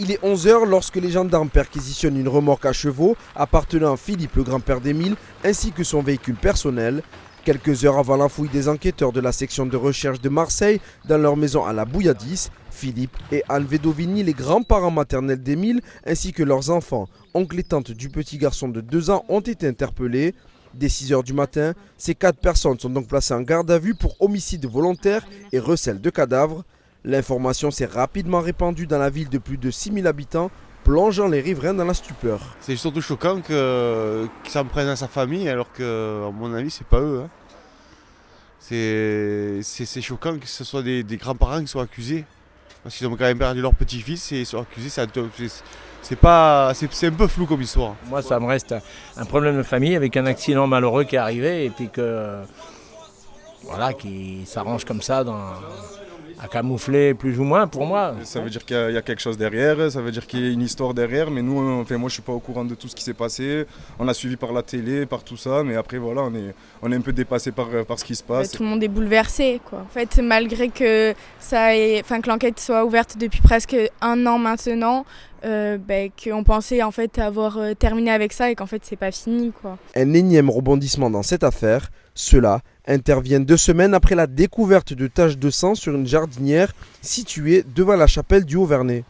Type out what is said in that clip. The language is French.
Il est 11 h lorsque les gendarmes perquisitionnent une remorque à chevaux appartenant à Philippe, le grand-père d'Émile, ainsi que son véhicule personnel. Quelques heures avant la fouille des enquêteurs de la section de recherche de Marseille dans leur maison à la Bouilladis, Philippe et Anne Vedovini, les grands-parents maternels d'Émile, ainsi que leurs enfants, oncles et tantes du petit garçon de 2 ans, ont été interpellés. Dès 6 h du matin, ces 4 personnes sont donc placées en garde à vue pour homicide volontaire et recel de cadavres. L'information s'est rapidement répandue dans la ville de plus de 6000 habitants, plongeant les riverains dans la stupeur. C'est surtout choquant qu'ils s'en prennent à sa famille alors que, à mon avis, c'est pas eux. Hein. C'est choquant que ce soit des grands-parents qui soient accusés. Parce qu'ils ont quand même perdu leur petit-fils et ils sont accusés. C'est un peu flou comme histoire. Moi, ça me reste un problème de famille avec un accident malheureux qui est arrivé et puis que voilà, qui s'arrange comme ça à camoufler plus ou moins pour moi. Ça veut dire qu'il y a quelque chose derrière, ça veut dire qu'il y a une histoire derrière, mais nous, moi je suis pas au courant de tout ce qui s'est passé. On a suivi par la télé, par tout ça, mais après voilà, on est un peu dépassé par ce qui se passe. Tout le monde est bouleversé, quoi. En fait, malgré que que l'enquête soit ouverte depuis presque 1 an maintenant, qu'on pensait en fait avoir terminé avec ça et qu'en fait c'est pas fini, quoi. Un énième rebondissement dans cette affaire, cela intervient 2 semaines après la découverte de taches de sang sur une jardinière située devant la chapelle du Haut-Vernay.